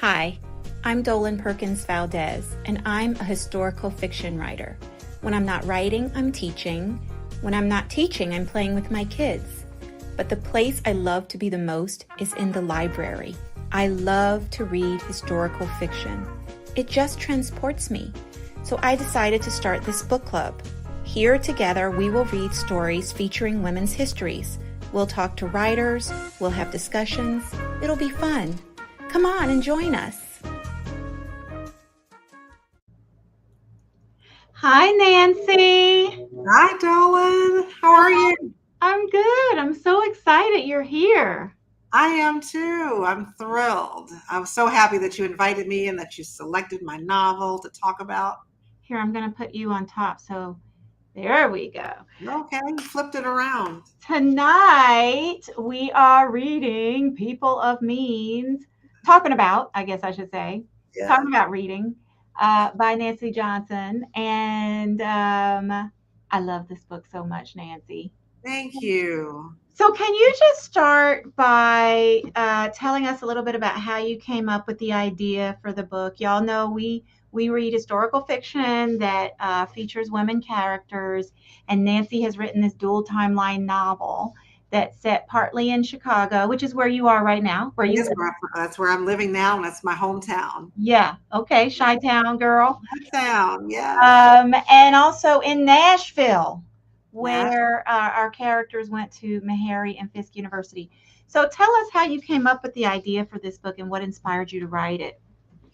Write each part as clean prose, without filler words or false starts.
Hi, I'm Dolen Perkins-Valdez, and I'm a historical fiction writer. When I'm not writing, I'm teaching. When I'm not teaching, I'm playing with my kids. But the place I love to be the most is in the library. I love to read historical fiction. It just transports me. So I decided to start this book club. Here together, we will read stories featuring women's histories. We'll talk to writers, we'll have discussions. It'll be fun. Come on and join us. Hi, Nancy. Hi, Dolen. How are you? I'm good. I'm so excited you're here. I am too. I'm thrilled. I'm so happy that you invited me and that you selected my novel to talk about. Here, I'm going to put you on top. So there we go. Okay, you flipped it around. Tonight, we are reading People of Means, talking about, I guess I should say, Yeah. talking about reading by Nancy Johnson. And I love this book so much, Nancy. Thank you. So, can you just start by telling us a little bit about how you came up with the idea for the book? Y'all know we read historical fiction that features women characters, and Nancy has written this dual timeline novel that's set partly in Chicago, which is where you are right now. Where you live. That's where I'm living now, and that's my hometown. Yeah. Okay. Chi-town girl. Town, yeah. And also in Nashville, where our characters went to Meharry and Fisk University. So tell us how you came up with the idea for this book and what inspired you to write it.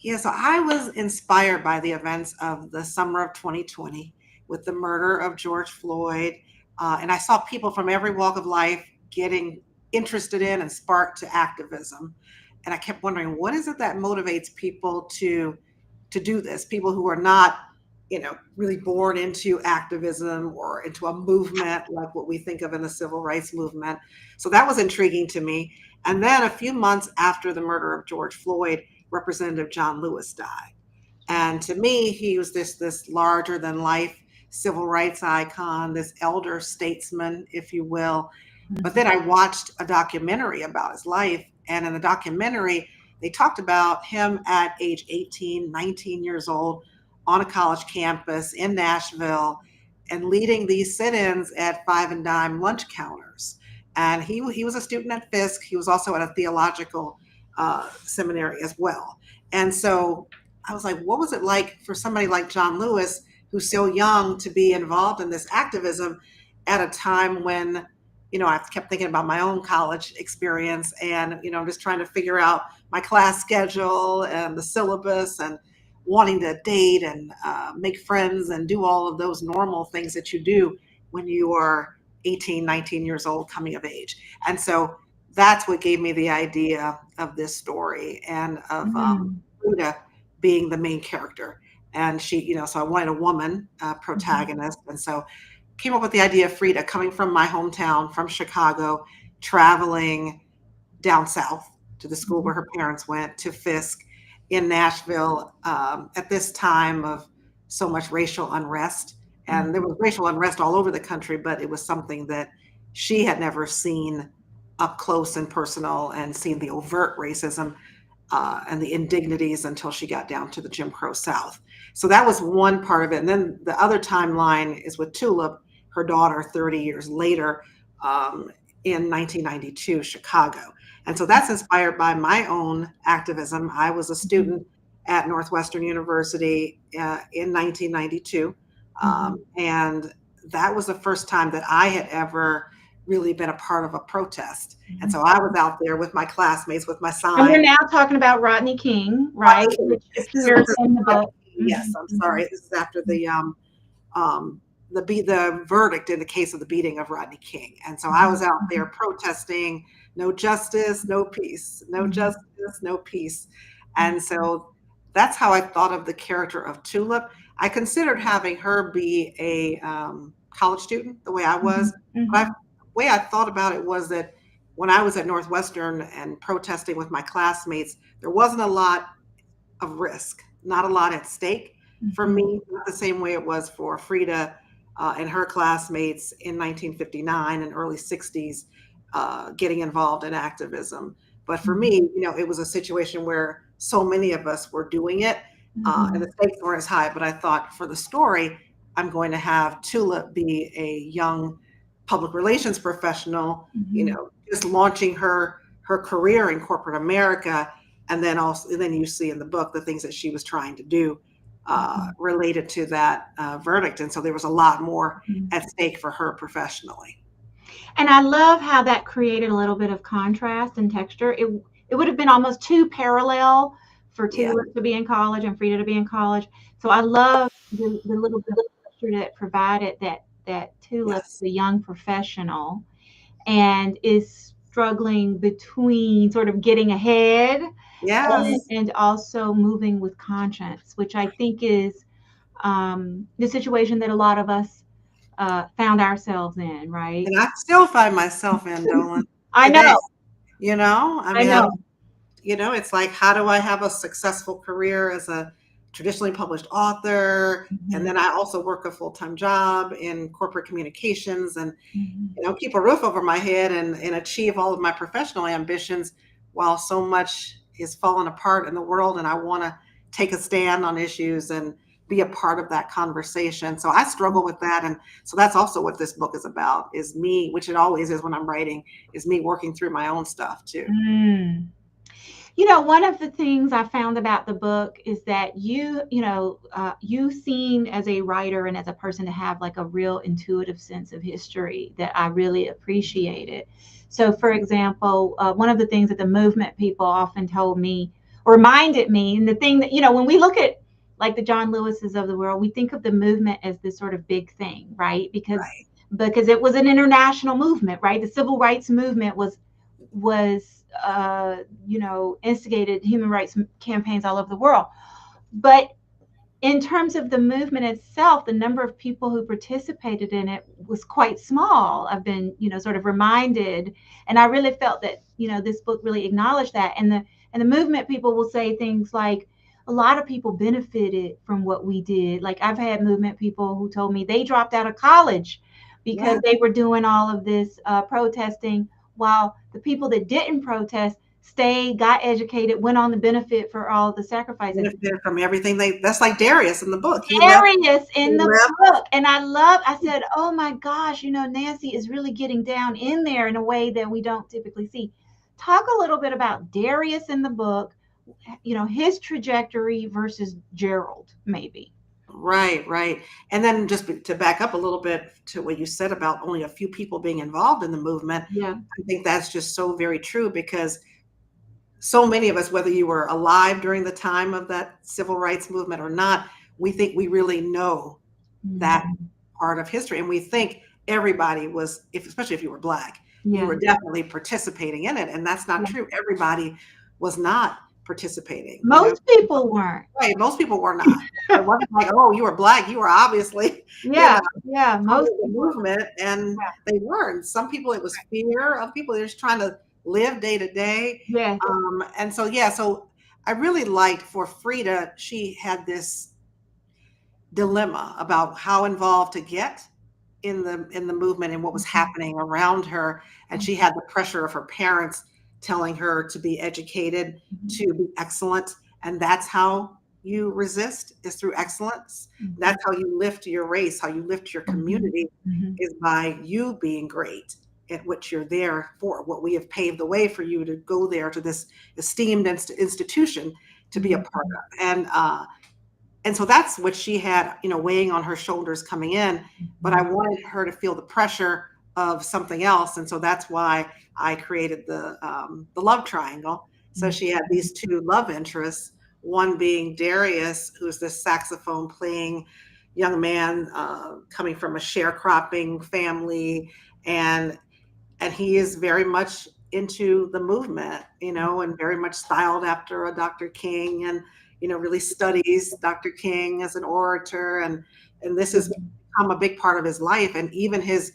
Yeah, so I was inspired by the events of the summer of 2020 with the murder of George Floyd. And I saw people from every walk of life getting interested in and sparked to activism. And I kept wondering, what is it that motivates people to do this? People who are not, really born into activism or into a movement like what we think of in the civil rights movement. So that was intriguing to me. And then a few months after the murder of George Floyd, Representative John Lewis died. And to me, he was this larger than life civil rights icon, this elder statesman, if you will. But then I watched a documentary about his life. And in the documentary, they talked about him at age 18, 19 years old on a college campus in Nashville and leading these sit-ins at five and dime lunch counters. And he was a student at Fisk. He was also at a theological seminary as well. And so I was like, what was it like for somebody like John Lewis, who's so young, to be involved in this activism at a time when, I kept thinking about my own college experience and, I'm just trying to figure out my class schedule and the syllabus and wanting to date and make friends and do all of those normal things that you do when you are 18, 19 years old coming of age. And so that's what gave me the idea of this story and of Frida being the main character. And she, so I wanted a woman protagonist. And so came up with the idea of Frida coming from my hometown, from Chicago, traveling down south to the school where her parents went, to Fisk in Nashville at this time of so much racial unrest. And there was racial unrest all over the country, but it was something that she had never seen up close and personal and seen the overt racism and the indignities until she got down to the Jim Crow South. So that was one part of it. And then the other timeline is with Tulip, her daughter, 30 years later in 1992, Chicago. And so that's inspired by my own activism. I was a student at Northwestern University in 1992. And that was the first time that I had ever really been a part of a protest. And so I was out there with my classmates with my sign. And we're now talking about Rodney King, right? Which appears in the book. Yes, I'm sorry. This is after the verdict in the case of the beating of Rodney King. And so I was out there protesting, no justice, no peace, no justice, no peace. And so that's how I thought of the character of Tulip. I considered having her be a college student the way I was. But the way I thought about it was that when I was at Northwestern and protesting with my classmates, there wasn't a lot of risk, not a lot at stake for me, not the same way it was for Frida and her classmates in 1959 and early 60s getting involved in activism. But for me, it was a situation where so many of us were doing it, and the stakes weren't as high. But I thought for the story, I'm going to have Tulip be a young public relations professional, just launching her career in corporate America, and then you see in the book the things that she was trying to do related to that verdict, and so there was a lot more at stake for her professionally. And I love how that created a little bit of contrast and texture. It would have been almost too parallel for Yeah. Tulip to be in college and Frida to be in college. So I love the little bit of texture that provided that Tulip is Yes. a young professional and is struggling between sort of getting ahead Yes. and also moving with conscience, which I think is the situation that a lot of us found ourselves in, right? And I still find myself in, Dolan, I today. know, I I mean, know. it's like, how do I have a successful career as a traditionally published author? And then I also work a full-time job in corporate communications and, keep a roof over my head and achieve all of my professional ambitions while so much is falling apart in the world. And I want to take a stand on issues and be a part of that conversation. So I struggle with that. And so that's also what this book is about, is me, which it always is when I'm writing, is me working through my own stuff too. Mm. One of the things I found about the book is that you seem as a writer and as a person to have like a real intuitive sense of history that I really appreciated. So, for example, one of the things that the movement people often told me, or reminded me, and the thing that, when we look at like the John Lewises of the world, we think of the movement as this sort of big thing, right? Right. Because it was an international movement, right? The civil rights movement was instigated human rights campaigns all over the world. But in terms of the movement itself, the number of people who participated in it was quite small. I've been, sort of reminded, and I really felt that, this book really acknowledged that. And the movement people will say things like, a lot of people benefited from what we did. Like I've had movement people who told me they dropped out of college because Yeah. they were doing all of this protesting, while the people that didn't protest stayed, got educated, went on to benefit for all the sacrifices. Benefit from everything that's like Darius in the book. Darius in He the left. book. And I said, oh my gosh, Nancy is really getting down in there in a way that we don't typically see. Talk a little bit about Darius in the book, his trajectory versus Gerald, maybe. Right, right. And then just to back up a little bit to what you said about only a few people being involved in the movement, Yeah. I think that's just so very true, because so many of us, whether you were alive during the time of that civil rights movement or not, we think we really know that part of history. And we think everybody was, especially if you were Black, you were definitely participating in it. And that's not true. Everybody was not participating. Most people weren't. Right. Most people were not. It wasn't like, oh, you were Black, you were obviously, Yeah. most of the movement, and they weren't. Some people, it was fear. Other people, they're just trying to live day to day. Yeah. And so I really liked for Frida, she had this dilemma about how involved to get in the movement and what was happening around her. And she had the pressure of her parents telling her to be educated, to be excellent. And that's how you resist, is through excellence. That's how you lift your race, how you lift your community, is by you being great at what you're there for, what we have paved the way for you to go there, to this esteemed institution to be a part of. And so that's what she had, weighing on her shoulders coming in. But I wanted her to feel the pressure of something else. And so that's why I created the love triangle. So she had these two love interests, one being Darius, who's this saxophone playing young man coming from a sharecropping family. And he is very much into the movement, and very much styled after a Dr. King, and, really studies Dr. King as an orator. And this has become a big part of his life, and even his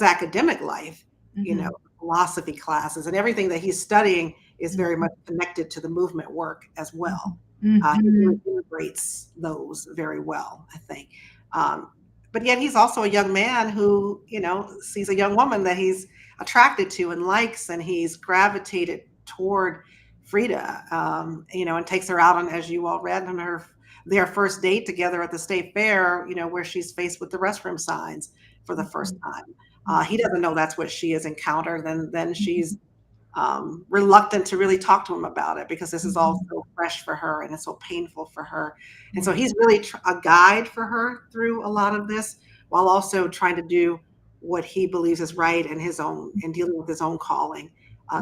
academic life, philosophy classes and everything that he's studying is very much connected to the movement work as well. He really integrates those very well, I think. But yet he's also a young man who, sees a young woman that he's attracted to and likes, and he's gravitated toward Frida, and takes her out on, as you all read, on their first date together at the state fair, where she's faced with the restroom signs for the first time. He doesn't know that's what she has encountered, and then she's reluctant to really talk to him about it because this is all so fresh for her and it's so painful for her. And so he's really a guide for her through a lot of this, while also trying to do what he believes is right in his own, and dealing with his own calling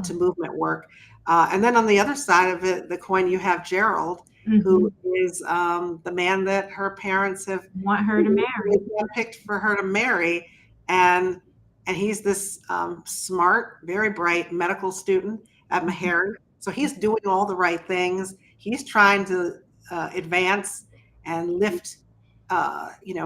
to movement work. And then on the other side of it, the coin, you have Gerald, who is the man that her parents have want her to marry, picked for her to marry, and he's this smart, very bright medical student at Meharry. So he's doing all the right things. He's trying to advance and lift,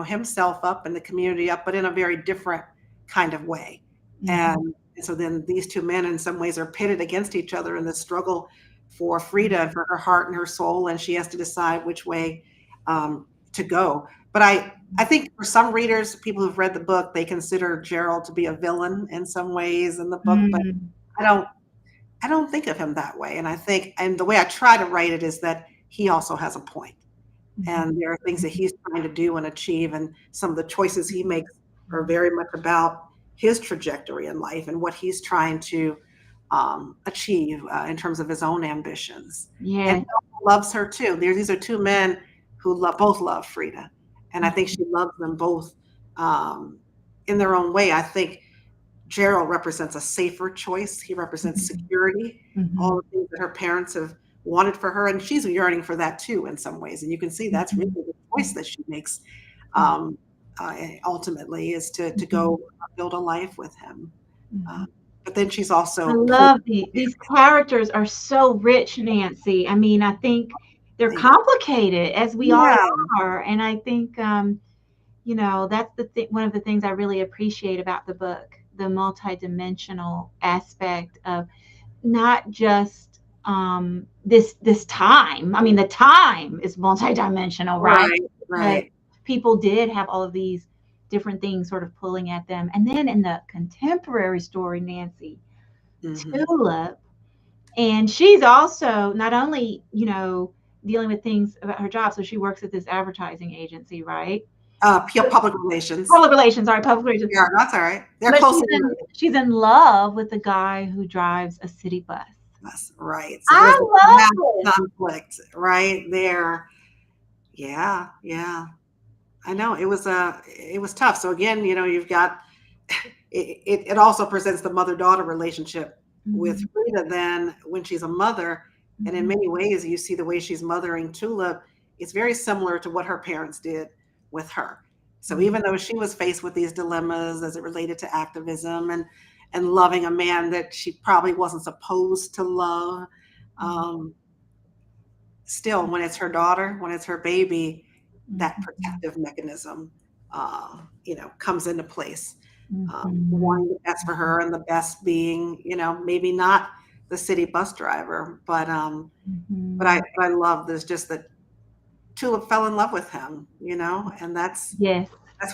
himself up and the community up, but in a very different kind of way. And so then these two men in some ways are pitted against each other in the struggle for Frida, for her heart and her soul, and she has to decide which way to go. But I think for some readers, people who've read the book, they consider Gerald to be a villain in some ways in the book, but I don't think of him that way. And the way I try to write it is that he also has a point. And there are things that he's trying to do and achieve, and some of the choices he makes are very much about his trajectory in life and what he's trying to achieve in terms of his own ambitions. Yeah. And he loves her too. These are two men who both love Frida. And I think she loves them both in their own way. I think Gerald represents a safer choice. He represents security, all the things that her parents have wanted for her. And she's yearning for that too in some ways. And you can see that's really the choice that she makes ultimately, is to go build a life with him. But then she's also... I love these characters are so rich, Nancy. I mean, I think they're complicated, as we all are. And I think, that's one of the things I really appreciate about the book, the multidimensional aspect of not just this time. I mean, the time is multidimensional, right? Right. People did have all of these different things sort of pulling at them. And then in the contemporary story, Nancy, Tulip, and she's also not only, dealing with things about her job. So she works at this advertising agency, right? Public relations. Public relations. Yeah, that's all right. They're close. She's in love with the guy who drives a city bus. That's right. So I love it. Conflict right there. Yeah. I know it was tough. So again, you've got it also presents the mother-daughter relationship with Frida then when she's a mother. And in many ways, you see the way she's mothering Tulip, it's very similar to what her parents did with her. So even though she was faced with these dilemmas as it related to activism and loving a man that she probably wasn't supposed to love, still, when it's her daughter, when it's her baby, that protective mechanism, comes into place. Wanting the best for her, and the best being, maybe not the city bus driver, but I love this, just that Tulip fell in love with him, and that's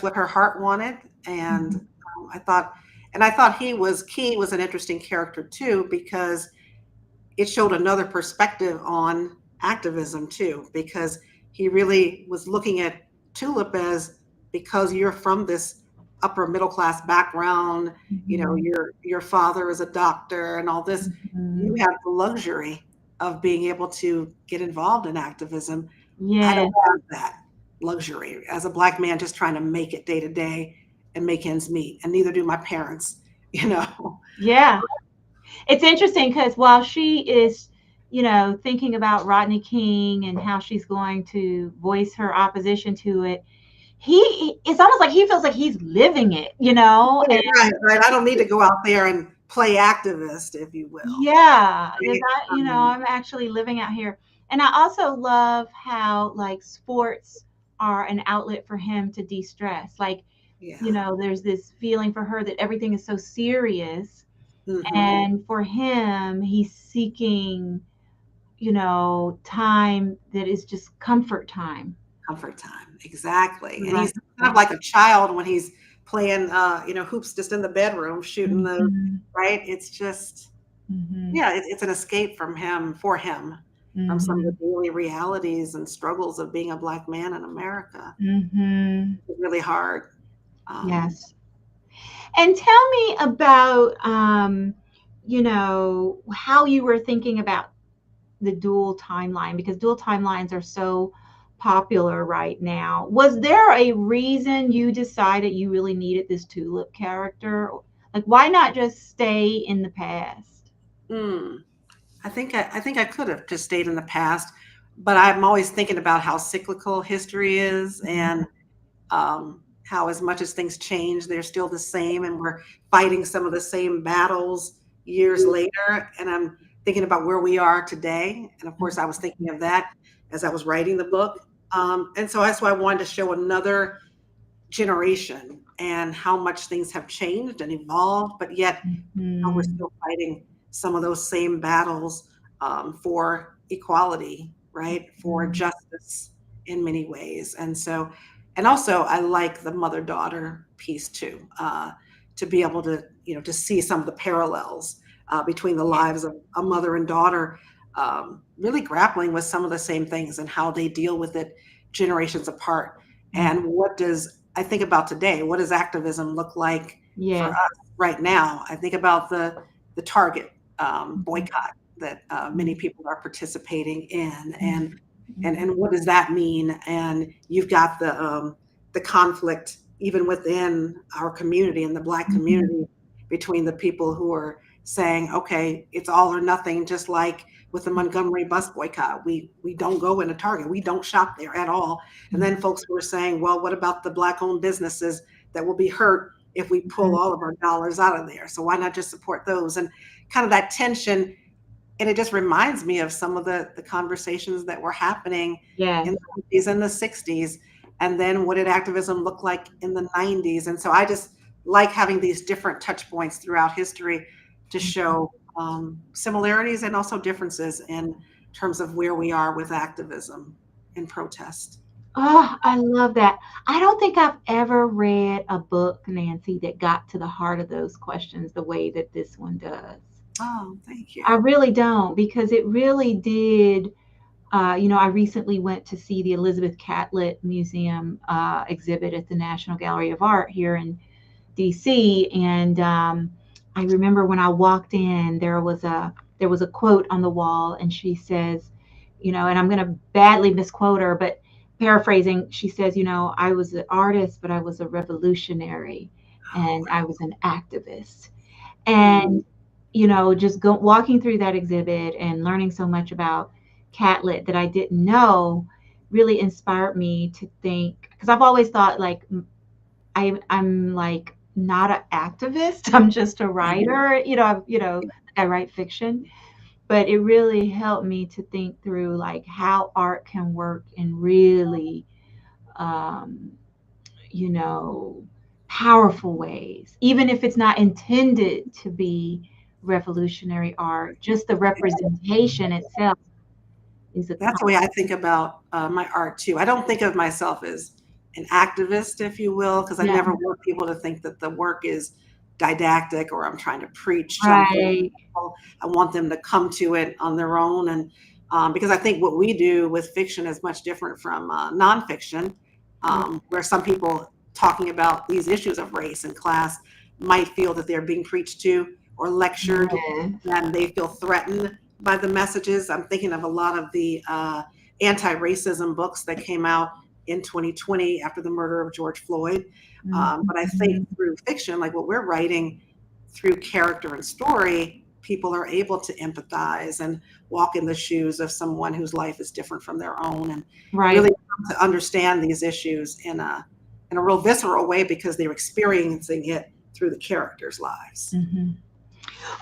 what her heart wanted. And I thought he was an interesting character too, because it showed another perspective on activism too, because he really was looking at Tulip as, because you're from this upper middle class background, your father is a doctor and all this, you have the luxury of being able to get involved in activism. I don't have that luxury as a Black man just trying to make it day to day and make ends meet, and neither do my parents. Yeah, it's interesting because while she is thinking about Rodney King and how she's going to voice her opposition to it, it's almost like he feels like he's living it, Right. I don't need to go out there and play activist, if you will. Yeah. I'm actually living out here. And I also love how sports are an outlet for him to de-stress. There's this feeling for her that everything is so serious. And for him, he's seeking, time that is just comfort time. Exactly. And he's kind of like a child when he's playing hoops just in the bedroom, shooting the right. It's just Mhm. Yeah, it's an escape from him for him from some of the Mhm. daily realities and struggles of being a Black man in America. Mhm. It's really hard. Um, Yes. And tell me about, how you were thinking about the dual timeline, because dual timelines are so popular right now. Was there a reason you decided you really needed this tulip character? Like, why not just stay in the past? mm, I think I could have just stayed in the past, but I'm always thinking about how cyclical history is, and how as much as things change, they're still the same, and we're fighting some of the same battles years later. And I'm thinking about where we are today. And of course, I was thinking of that as I was writing the book. And so that's why I wanted to show another generation and how much things have changed and evolved, but yet how we're Mhm. still fighting some of those same battles for equality, right? For Mhm. justice in many ways. And so, and also, I like the mother daughter piece too, to be able to, to see some of the parallels between the lives of a mother and daughter, really grappling with some of the same things and how they deal with it generations apart. Mhm. And what does I think about today? What does activism look like for Yes. us right now? I think about the Target Mhm. boycott that many Mhm. people are participating in, Mhm. and what does that mean? And you've got the conflict even within our community and the Black Mhm. community between the people who are saying, okay, it's all or nothing, just like with the Montgomery bus boycott. We don't go into Target, we don't shop there at all. And then folks who are saying, well, what about the Black-owned businesses that will be hurt if we pull Mhm. all of our dollars out of there? So why not just support those? And kind of that tension. And it just reminds me of some of the conversations that were happening in Yes. the 50s and the 60s. And then what did activism look like in the 90s? And so I just like having these different touch points throughout history to show similarities and also differences in terms of where we are with activism and protest. Oh, I love that. I don't think I've ever read a book, Nancy, that got to the heart of those questions the way that this one does. Oh, thank I you. really don't, because it really did. I recently went to see the Elizabeth Catlett Museum exhibit at the National Gallery of Art here in DC, and I remember when I walked in, there was a quote on the wall, and she says, and I'm going to badly misquote her, but paraphrasing, she says, I was an artist, but I was a revolutionary, and I was an activist. Mm, And just walking through that exhibit and learning so much about Catlet that I didn't know really inspired me to think, because I've always thought like I'm like not an activist. I'm just a writer. I write fiction, but it really helped me to think through like how art can work in really, um, you know, powerful ways, even if it's not intended to be revolutionary art. Just the representation itself is a That's the way I think about my art too. I don't think of myself as an activist, if you will, because I yeah, never want people to think that the work is didactic or I'm trying to preach something. right, I want them to come to it on their own. And because I think what we do with fiction is much different from nonfiction, where some people talking about these issues of race and class might feel that they're being preached to or lectured, yes, and they feel threatened by the messages. I'm thinking of a lot of the anti-racism books that came out in 2020 after the murder of George Floyd. But I think mhm, through fiction, like what we're writing, through character and story, people are able to empathize and walk in the shoes of someone whose life is different from their own, and right. really come to understand these issues in a real visceral way because they're experiencing it through the characters' lives. Mhm.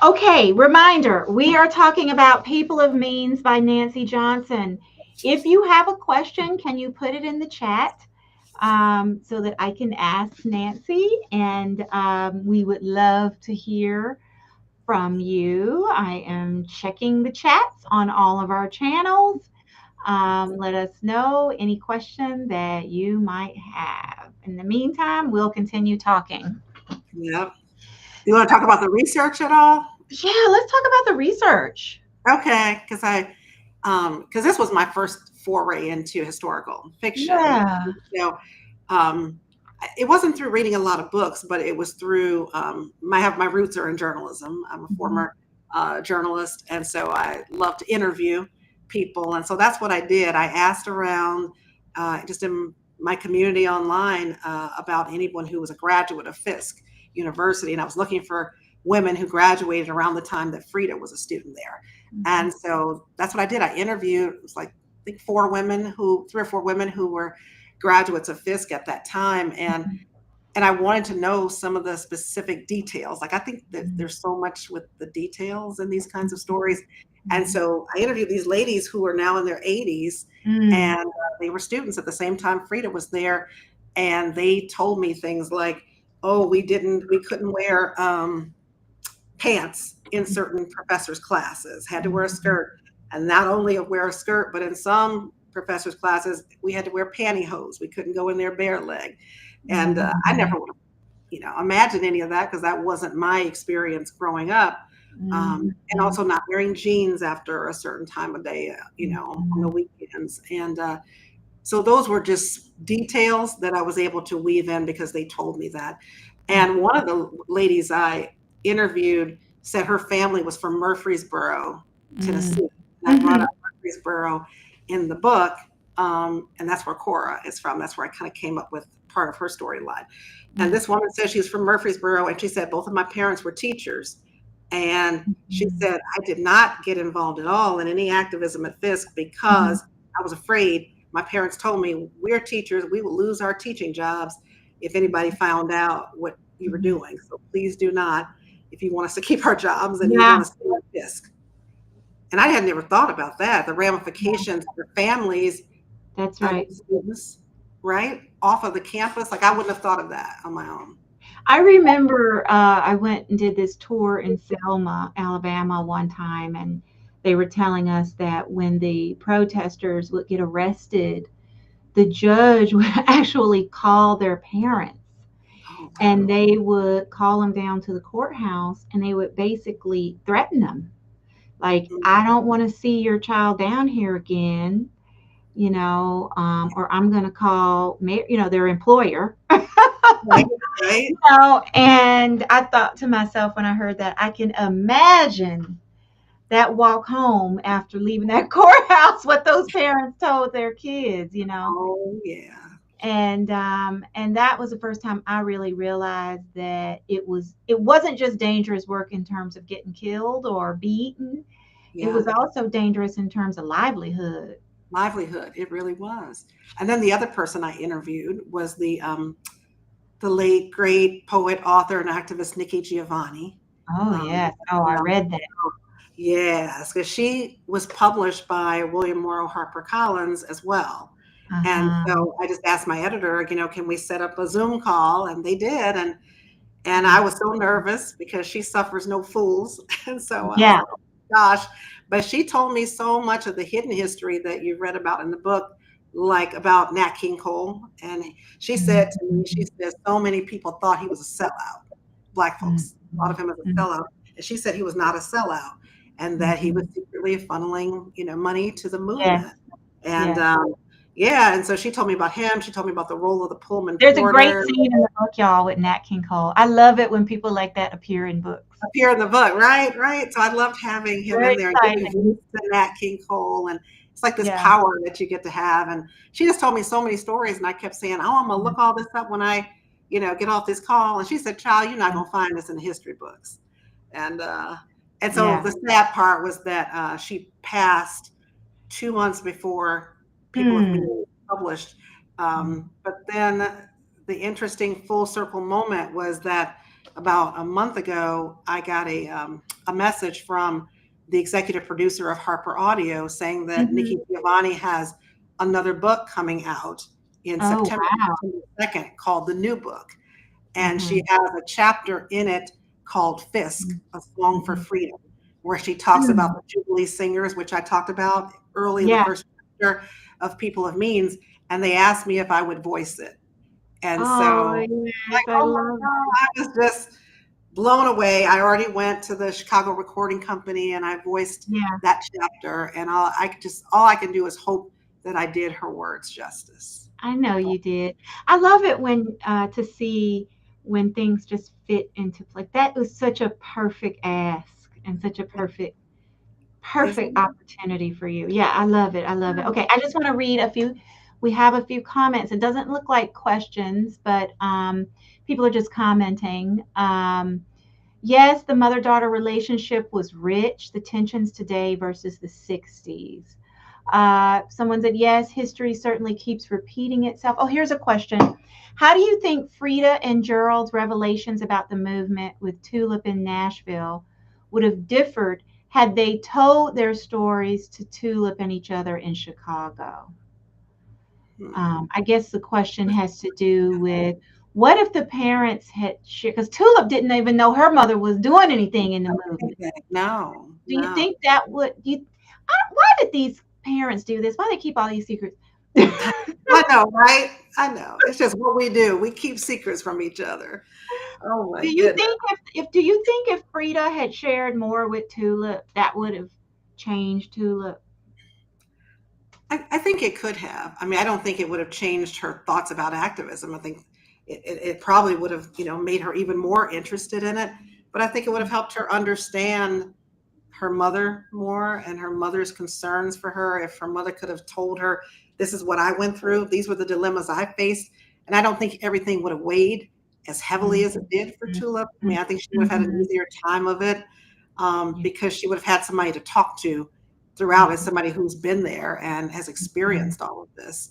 Okay, reminder, we are talking about People of Means by Nancy Johnson. If you have a question, can you put it in the chat so that I can ask Nancy? And we would love to hear from you. I am checking the chats on all of our channels. Let us know any question that you might have. In the meantime, we'll continue talking. Yeah. You want to talk about the research at all? Yeah, let's talk about the research. Okay, because this was my first foray into historical fiction. Yeah. So, um, it wasn't through reading a lot of books, but it was through my roots are in journalism. I'm a Mhm. former journalist, and so I love to interview people, and so that's what I did. I asked around just in my community online about anyone who was a graduate of Fisk University, and I was looking for women who graduated around the time that Frida was a student there. Mhm. And so that's what I did. I interviewed, it was like, I think 3 or 4 women who were graduates of Fisk at that time. And I wanted to know some of the specific details. Like, I think that Mhm. there's so much with the details in these kinds of Mhm. stories. And Mhm. so I interviewed these ladies who are now in their 80s, Mm. and they were students at the same time Frida was there. And they told me things like, oh, we couldn't wear pants in certain professors' classes, had to wear a Mhm. skirt, and not only wear a skirt, but in some professors' classes, we had to wear pantyhose. We couldn't go in there bare leg. And I never Mhm. would have, imagined any of that because that wasn't my experience growing up. And Mhm. also not wearing jeans after a certain time of day, on the Mhm. weekends. And so those were just details that I was able to weave in because they told me that. And one of the ladies I interviewed said her family was from Murfreesboro, Mhm. Tennessee. And I brought up Mhm. Murfreesboro in the book, and that's where Cora is from. That's where I kind of came up with part of her storyline. And this woman said she was from Murfreesboro, and she said both of my parents were teachers. And she Mhm. said, I did not get involved at all in any activism at Fisk Mhm. because I was afraid. My parents told me, we're teachers, we will lose our teaching jobs if anybody found out what you were Mhm. doing. So please do not, if you want us to keep our jobs and you Yeah, want us to stay at Fisk. And I had never thought about that, the ramifications for families that's of right. students, right? Off of the campus. Like, I wouldn't have thought of that on my own. I remember I went and did this tour in Selma, Alabama one time, and they were telling us that when the protesters would get arrested, the judge would actually call their parents Oh, and wow. they would call them down to the courthouse and they would basically threaten them. Like, I don't want to see your child down here again, or I'm going to call, their employer. Right, right. And I thought to myself when I heard that, I can imagine that walk home after leaving that courthouse, what those parents told their kids. Oh, yeah. And that was the first time I really realized that it wasn't just dangerous work in terms of getting killed or beaten. It Yeah. was also dangerous in terms of livelihood. Livelihood. It really was. And then the other person I interviewed was the late great poet, author, and activist Nikki Giovanni. Oh Um, yes. Oh, I read that. yes, because she was published by William Morrow HarperCollins as well. And Uh-huh. so I just asked my editor, can we set up a Zoom call? And they did. And I Mm. was so nervous because she suffers no fools. And so I was Yeah. like, oh gosh. But she told me so much of the hidden history that you read about in the book, like about Nat King Cole. And she said to me, she Mhm. said, so many people thought he was a sellout. Black Mhm. folks thought of him as a Mhm. sellout. And she said he was not a sellout and that he was Mhm. secretly funneling, money to the Yes. movement. And Yes. yeah, and so she told me about him. She told me about the role of the Pullman There's a great porter. scene in the book, y'all, with Nat King Cole. I love it when people like that appear in books. Appear in the book, right? Right. So I loved having him Very in there and giving exciting. voice to Nat King Cole. And it's like this Yeah. power that you get to have. And she just told me so many stories. And I kept saying, oh, I'm going to look all this up when I, get off this call. And she said, child, you're not going to find this in the history books. And, uh, and so Yeah. the sad part was that she passed 2 months before People of Hmm. Meaning was published. Hmm. But then the interesting full circle moment was that about a month ago, I got a message from the executive producer of Harper Audio saying that Nikki Mhm. Giovanni has another book coming out in Oh, September, wow. September 2nd called The New Book. And she Mhm. has a chapter in it called Fisk, Mhm. A Song for Mhm. Freedom, where she talks about Mm. the Jubilee Singers, which I talked about early in the Yeah. first chapter of People of Means. And they asked me if I would voice it. And Oh, so, like, yes, I oh my love God, it. I was just blown away. I already went to the Chicago Recording Company and I voiced Yeah, that chapter. And all I can do is hope that I did her words justice. I know you did. I love it when to see when things just fit into place. That was such a perfect ask and such a perfect Isn't opportunity for you. Yeah, I love it. I love it. Okay, I just want to read a few. We have a few comments. It doesn't look like questions, but people are just commenting. Yes, the mother daughter relationship was rich, the tensions today versus the 60s. Someone said, yes, history certainly keeps repeating itself. Oh, here's a question. How do you think Frida and Gerald's revelations about the movement with Tulip in Nashville would have differed had they told their stories to Tulip and each other in Chicago? I guess the question has to do with what if the parents had shared, because Tulip didn't even know her mother was doing anything in the movement. No, Do you no. think that would you? Why did these parents do this? Why do they keep all these secrets? I know, right? I know. It's just what we do. We keep secrets from each other. Oh my Do you goodness. think if do you think if Frida had shared more with Tulip, that would have changed Tulip? I think it could have. I mean, I don't think it would have changed her thoughts about activism. I think it probably would have, made her even more interested in it. But I think it would have helped her understand her mother more and her mother's concerns for her. If her mother could have told her, this is what I went through, these were the dilemmas I faced. And I don't think everything would have weighed as heavily as it did for Tulip. I mean, I think she would have had an easier time of it because she would have had somebody to talk to throughout as somebody who's been there and has experienced all of this.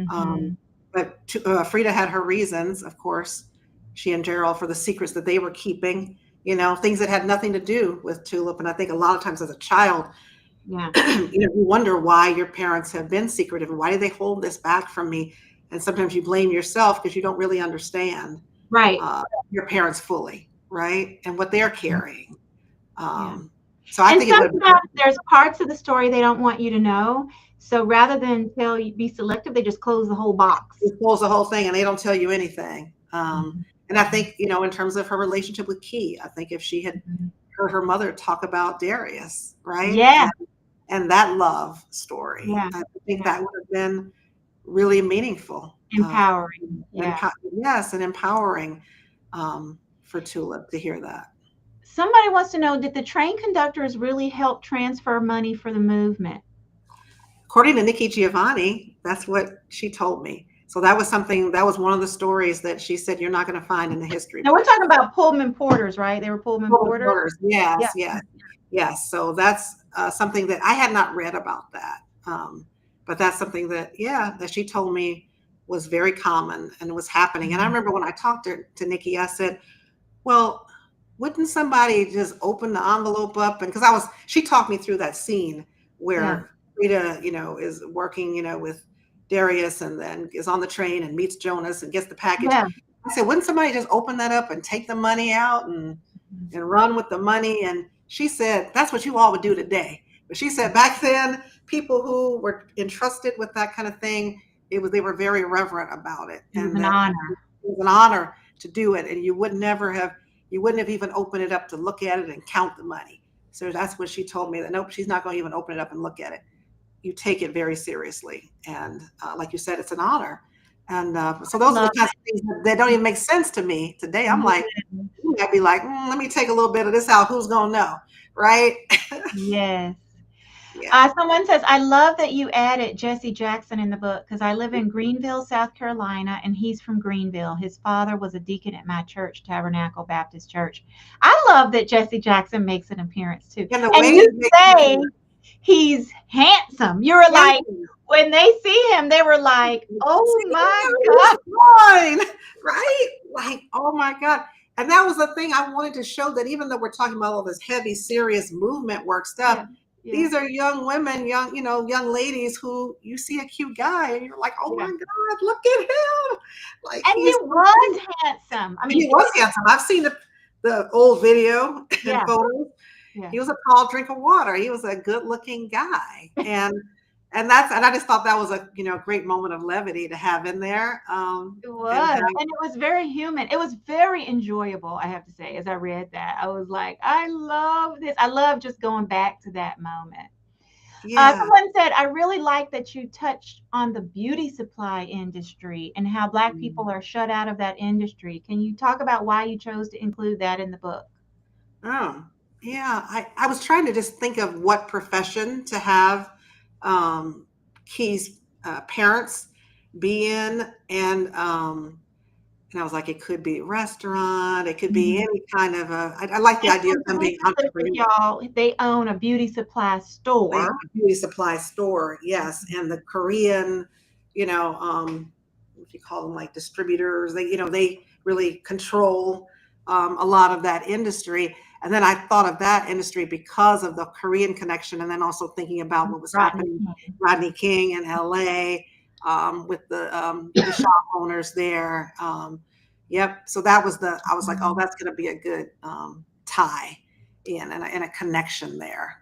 Um, Mm-hmm. but Frida had her reasons, of course, she and Gerald, for the secrets that they were keeping, things that had nothing to do with Tulip. And I think a lot of times as a child, Yeah. you wonder why your parents have been secretive and why do they hold this back from me? And sometimes you blame yourself because you don't really understand Right. uh, your parents fully, right? And what they're carrying. Yeah. So I And think it would have sometimes been there's parts of the story they don't want you to know. So rather than tell you be selective, they just close the whole box. it pulls the whole thing and they don't tell you anything. Mhm. And I think, in terms of her relationship with Key, I think if she had Mhm. heard her mother talk about Darius, right? Yeah. And that love story, Yeah. I think Yeah. that would have been really meaningful. Empowering. And Yeah. yes, and empowering for Tulip to hear that. Somebody wants to know, did the train conductors really help transfer money for the movement? According to Nikki Giovanni, that's what she told me. So that was one of the stories that she said you're not going to find in the history Now we're book. talking about Pullman porters, right? They were Pullman porters. Yeah. Yes, yes, yes. So that's something that I had not read about that. But that's something that, yeah, that she told me was very common and was happening. And I remember when I talked to Nikki, I said, well, wouldn't somebody just open the envelope up? And she talked me through that scene Yeah. where Rita, is working, with Darius and then is on the train and meets Jonas and gets the package. Yeah. I said, wouldn't somebody just open that up and take the money out and run with the money? And she said, that's what you all would do today. But she said back then, people who were entrusted with that kind of thing, they were very reverent about it. It was And an that honor. it was an honor to do it. And you wouldn't have even opened it up to look at it and count the money. So that's what she told me, that nope, she's not going to even open it up and look at it. You take it very seriously. And like you said, it's an honor. And so those are the Love kinds of things that don't even make sense to me today. I'm like, it. you might be like, let me take a little bit of this out. Who's going to know? Right? Yes. Yeah. Someone says, I love that you added Jesse Jackson in the book because I live in Greenville, South Carolina, and he's from Greenville. His father was a deacon at my church, Tabernacle Baptist Church. I love that Jesse Jackson makes an appearance too. And the And way you it say he's handsome. You were like, makes when they see him, they were like, oh my God. fine, right? Like, oh my God. And that was the thing I wanted to show, that even though we're talking about all this heavy, serious movement work stuff, Yeah. these are young women, young ladies who you see a cute guy and you're like, oh my God, look at him. Like And he was handsome. I mean, he was handsome. I've seen the old video and yeah. photos. Yeah. He was a tall drink of water. He was a good looking guy. And and I just thought that was a great moment of levity to have in there. It And was, and it was very human. It was very enjoyable, I have to say, as I read that. I was like, I love this. I love just going back to that moment. yeah. Someone said, I really like that you touched on the beauty supply industry and how Black people are shut out of that industry. Can you talk about why you chose to include that in the book? Oh, yeah. I was trying to just think of what profession to have um, Key's parents be in, and I was like, it could be a restaurant, it could be Mhm. any kind of I like the And, idea of and to them be being specific, entrepreneurs. y'all, they own a beauty supply They have store. a beauty supply store, yes, and the Korean, if you call them like distributors, they really control a lot of that industry. And then I thought of that industry because of the Korean connection, and then also thinking about what was Rodney happening, King. Rodney King in LA, with the shop owners there. Yep. So that was I was like, oh, that's going to be a good tie in and a connection there.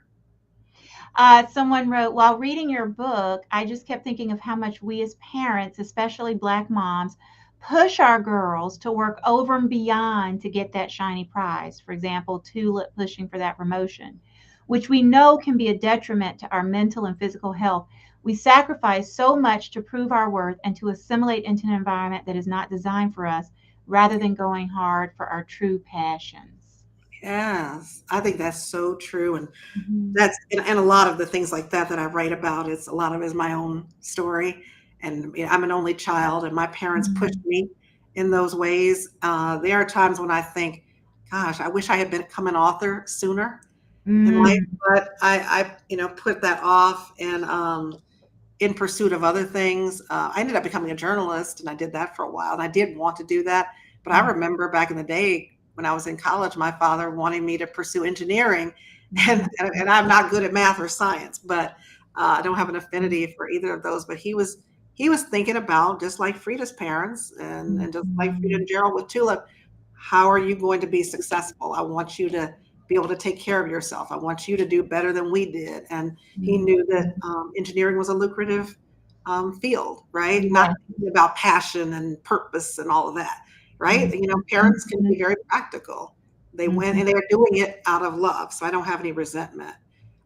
Someone wrote, while reading your book, I just kept thinking of how much we as parents, especially Black moms, push our girls to work over and beyond to get that shiny prize. For example, Tulip pushing for that promotion, which we know can be a detriment to our mental and physical health. We sacrifice so much to prove our worth and to assimilate into an environment that is not designed for us, rather than going hard for our true passions. Yes, I think that's so true, and Mhm. that's and a lot of the things like that I write about, it's a lot of it is my own story, and I'm an only child, and my parents pushed Mhm. me in those ways. There are times when I think, "Gosh, I wish I had become an author sooner in life," Mm. but I put that off, and in pursuit of other things. I ended up becoming a journalist, and I did that for a while. And I did want to do that, but I remember back in the day when I was in college, my father wanting me to pursue engineering, and I'm not good at math or science, but I don't have an affinity for either of those. But he was thinking about, just like Frida's parents, and just like Frida Mhm. and Gerald with Tulip, how are you going to be successful? I want you to be able to take care of yourself. I want you to do better than we did. And he knew that Mhm. engineering was a lucrative field, right? Not Yeah. about passion and purpose and all of that, right? Parents can Mhm. be very practical. They went Mhm. and they're doing it out of love. So I don't have any resentment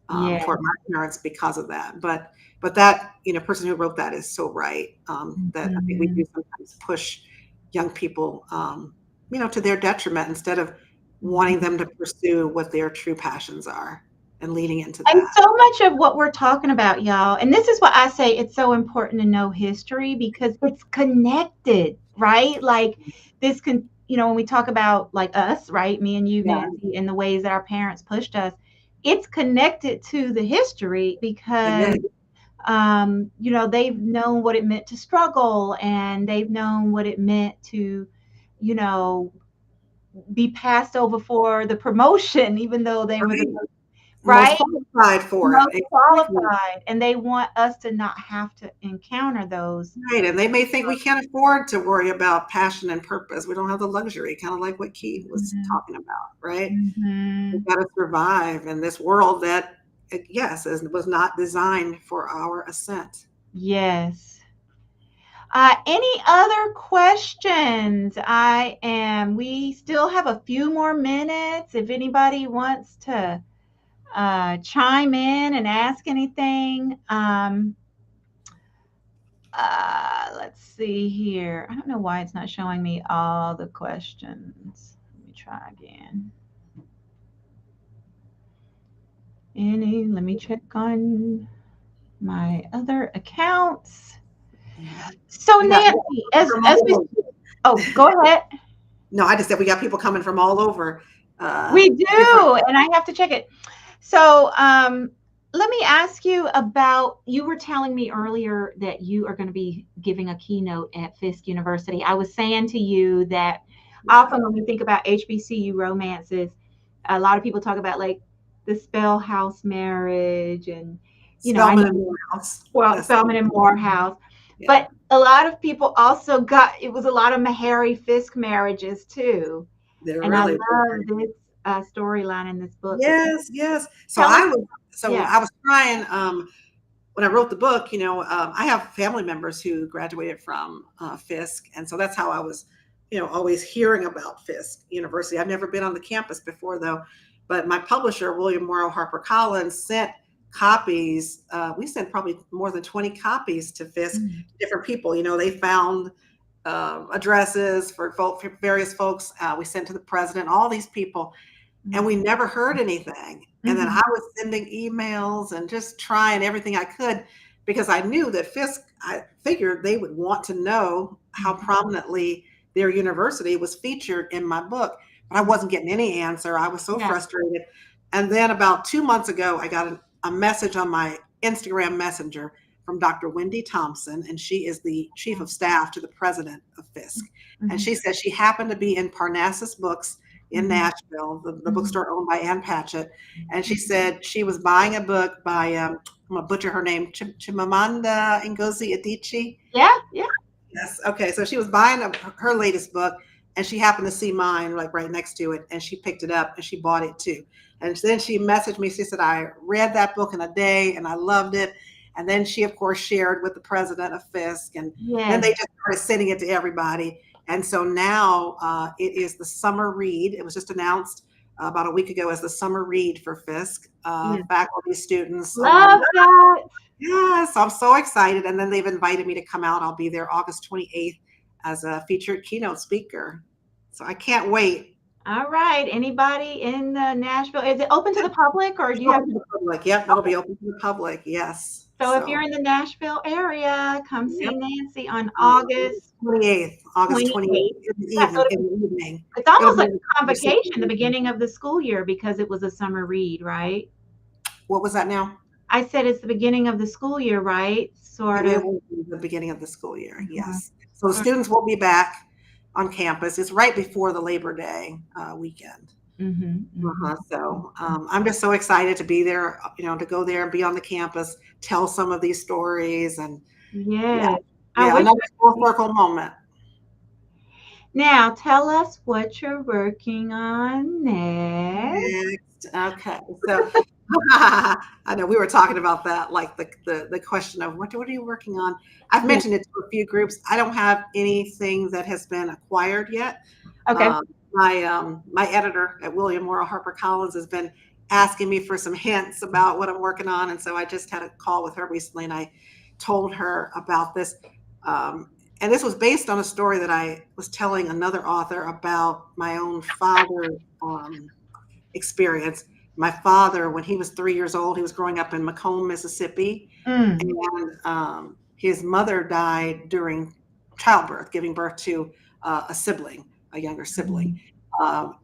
Yeah. toward my parents because of that. But that person who wrote that is so right. That I think we do Mhm. sometimes push young people, to their detriment instead of wanting Mhm. them to pursue what their true passions are and leading into And that. so much of what we're talking about, y'all, and this is why I say it's so important to know history because it's connected, right? Like this can, when we talk about like us, right? Me and you, Yeah, Nancy, and the ways that our parents pushed us, it's connected to the history it because is. they've known what it meant to struggle and they've known what it meant to, you know, be passed over for the promotion, even though they were the Right. Most right qualified for it. most Exactly. qualified, and they want us to not have to encounter those. Right, and they may think we can't afford to worry about passion and purpose. We don't have the luxury, kind of like what Keith was Mhm, talking about, right? We've mhm. got to survive in this world that, yes, was not designed for our ascent. Yes. Any other questions? We still have a few more minutes. If anybody wants to chime in and ask anything, let's see here. I don't know why it's not showing me all the questions. Let me try again. Let me check on my other accounts. Yeah. So We got Nancy, people from all over. oh, go ahead. No, I just said we got people coming from all over, We different. do, and I have to check it. So, let me ask you about, you were telling me earlier that you are going to be giving a keynote at Fisk University. I was saying to you that Yeah. often when we think about HBCU romances, a lot of people talk about like the Spell House marriage and, I Spelman know, and Morehouse. well, That's Spelman and Morehouse, yeah. but a lot of people also it was a lot of Harry Fisk marriages too. They're And I really love this storyline in this book. But yes, yes. So tell us, I was so yeah. I was trying. when I wrote the book, I have family members who graduated from Fisk, and so that's how I was, always hearing about Fisk University. I've never been on the campus before, though, but my publisher, William Morrow HarperCollins, sent copies. We sent probably more than 20 copies to Fisk, Mm. different people. They found addresses for various folks. We sent to the president, all these people, and we never heard anything. And then Mhm. I was sending emails and just trying everything I could because I knew that Fisk, I figured they would want to know how prominently their university was featured in my book. But I wasn't getting any answer. I was so Yeah. frustrated. And then about 2 months ago, I got a message on my Instagram Messenger from Dr. Wendy Thompson, and she is the chief of staff to the president of Fisk. And Mhm. she said she happened to be in Parnassus Books in Mhm. Nashville, the Mhm. bookstore owned by Ann Patchett. And she said she was buying a book by, I'm going to butcher her name, Chimamanda Ngozi Adichie. Yeah, yeah. Yes. Okay. So she was buying her latest book, and she happened to see mine like right next to it, and she picked it up and she bought it too. And then she messaged me. She said, I read that book in a day and I loved it. And then she, of course, shared with the president of Fisk, and then Yes. they just started sending it to everybody. And so now it is the summer read. It was just announced about a week ago as the summer read for Fisk. Yes. Faculty, students along. Love that. Yes, I'm so excited. And then they've invited me to come out. I'll be there August 28th as a featured keynote speaker. So I can't wait. All right. Anybody in Nashville? Is it open to the public, or do you have? Open to the public. Yep, it'll be open to the public. Yes. So if you're in the Nashville area, come see Yep. Nancy on August August 28th. August 28th 28th. in the Yeah, so evening. it's almost It'll like be a convocation, the beginning of the school year, because it was a summer read, right? What was that now? I said it's the beginning of the school year, right? Sort It of. will be the beginning of the school year. Mhm. Yes. So the Sort students will be back on campus. It's right before the Labor Day weekend. Mhm, mhm. So I'm just so excited to be there, to go there and be on the campus, tell some of these stories, and Yes. I yeah, wish. another full circle moment. Now tell us what you're working on next. Next, okay, so I know we were talking about that, like the question of what are you working on? I've Yeah. mentioned it to a few groups. I don't have anything that has been acquired yet. Okay. My editor at William Morrow HarperCollins has been asking me for some hints about what I'm working on, and so I just had a call with her recently, and I told her about this. And this was based on a story that I was telling another author about my own father experience. My father, when he was 3 years old, he was growing up in Macomb, Mississippi, Mm. and his mother died during childbirth, giving birth to a sibling, a younger sibling.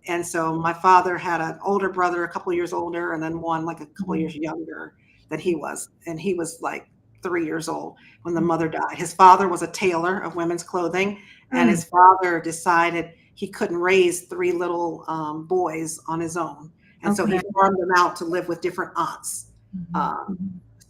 And so my father had an older brother, a couple of years older, and then one like a couple of years younger than he was. And he was like 3 years old when the mother died. His father was a tailor of women's clothing, and his father decided he couldn't raise three little boys on his own. And so he Okay. farmed them out to live with different aunts.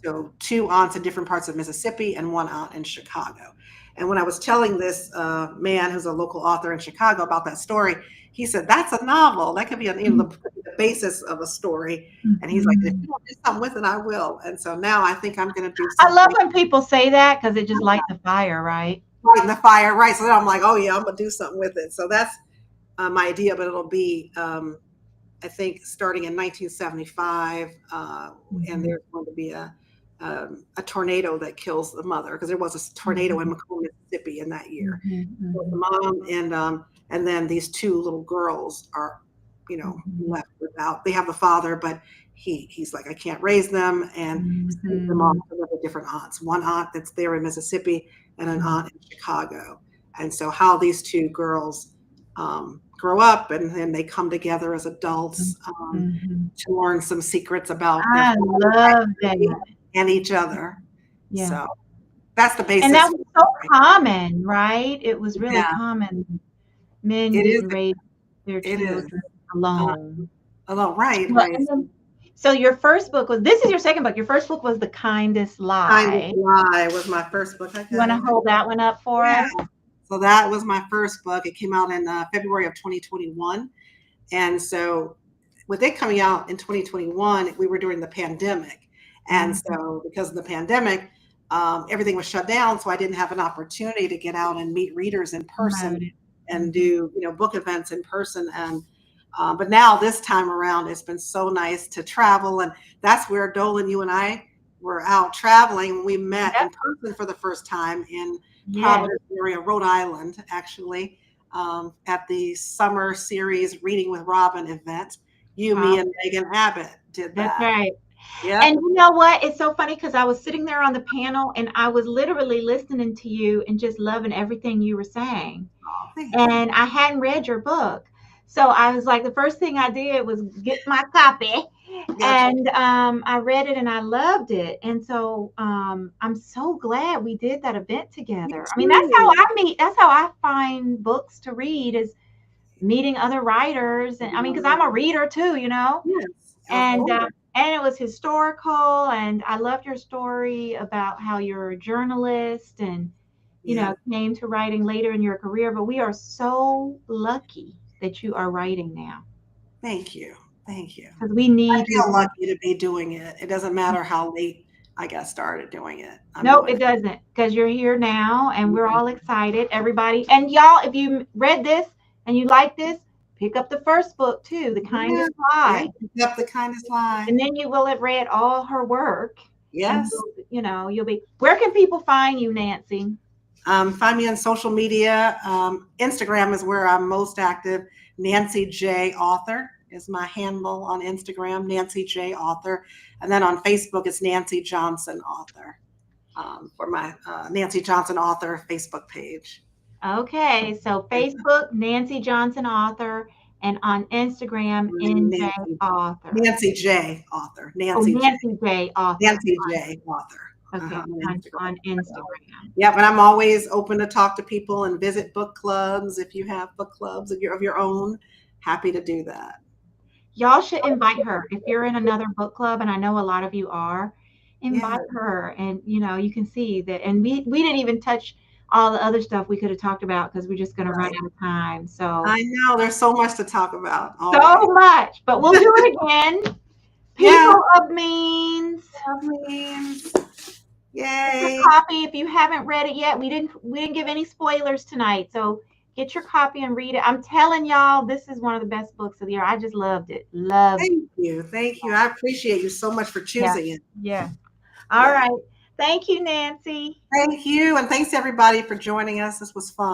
So two aunts in different parts of Mississippi and one aunt in Chicago. And when I was telling this man who's a local author in Chicago about that story, he said, that's a novel. That could be the basis of a story. And he's like, if you want to do something with it, I will. And so now I think I'm going to do I something. love when people say that because it just lights the fire, right? Lighting the fire, right? So then I'm like, oh yeah, I'm going to do something with it. So that's my idea, but it'll be, I think, starting in 1975, and there's going to be a tornado that kills the mother, because there was a tornado in Macomb, Mississippi in that year. So the mom and then these two little girls are, left without. They have the father, but he's like, I can't raise them, and sends them off to live with different aunts. One aunt that's there in Mississippi and an aunt in Chicago. And so how these two girls grow up, and then they come together as adults to learn some secrets about I love that. and each other. Yeah. So that's the basis. And that was so common, right? It was really Yeah. common. Men It didn't is. raise their It children is. alone. Oh, right, Well, right. and then- so your first book this is your second book. Your first book was The Kindest Lie. Kindest Lie was my first book. You want to hold that one up for us? So that was my first book. It came out in February of 2021. And so with it coming out in 2021, we were during the pandemic. And so because of the pandemic, everything was shut down. So I didn't have an opportunity to get out and meet readers in person and do, book events in person. And but now this time around, it's been so nice to travel. And that's where Dolen, you and I were out traveling. We met in person for the first time in Providence area, Rhode Island, actually, at the summer series Reading with Robin event. You, me, and Megan Abbott did that. That's right. Yeah. And you know what? It's so funny because I was sitting there on the panel and I was literally listening to you and just loving everything you were saying. And I hadn't read your book. So I was like, the first thing I did was get my copy. And I read it and I loved it. And so I'm so glad we did that event together. I mean, that's how I meet. That's how I find books to read, is meeting other writers. And I mean, because I'm a reader too, Yes. And it was historical, and I loved your story about how you're a journalist and came to writing later in your career. But we are so lucky that you are writing now. Thank you. Because we need. I feel lucky to be doing it. It doesn't matter how late I got started doing it. Nope, it doesn't, because you're here now, and we're all excited. Everybody, and y'all, if you read this and you like this, pick up the first book too, The Kindest Lie. Pick up The Kindest Lie. And then you will have read all her work. Yes. You'll be. Where can people find you, Nancy? Find me on social media. Instagram is where I'm most active. Nancy J. Author is my handle on Instagram, Nancy J. Author. And then on Facebook, it's Nancy Johnson Author for my Nancy Johnson Author Facebook page. Okay, so Facebook, Nancy Johnson Author, and on Instagram, NJ Author. Nancy J. Author. Nancy J. Author. Nancy J. Author. Okay, on Instagram. Yeah, but I'm always open to talk to people and visit book clubs. If you have book clubs of your own, happy to do that. Y'all should invite her. If you're in another book club, and I know a lot of you are, invite her. And, you can see that. And we didn't even touch all the other stuff we could have talked about because we're just going to run out of time. So I know there's so much to talk about. So much, but we'll do it again. People of Means. Yay. Get a copy if you haven't read it yet. We didn't give any spoilers tonight, so get your copy and read it. I'm telling y'all, this is one of the best books of the year. I just loved it. Thank you. I appreciate you so much for choosing it. Yeah. All right. Thank you, Nancy. Thank you, and thanks everybody for joining us. This was fun.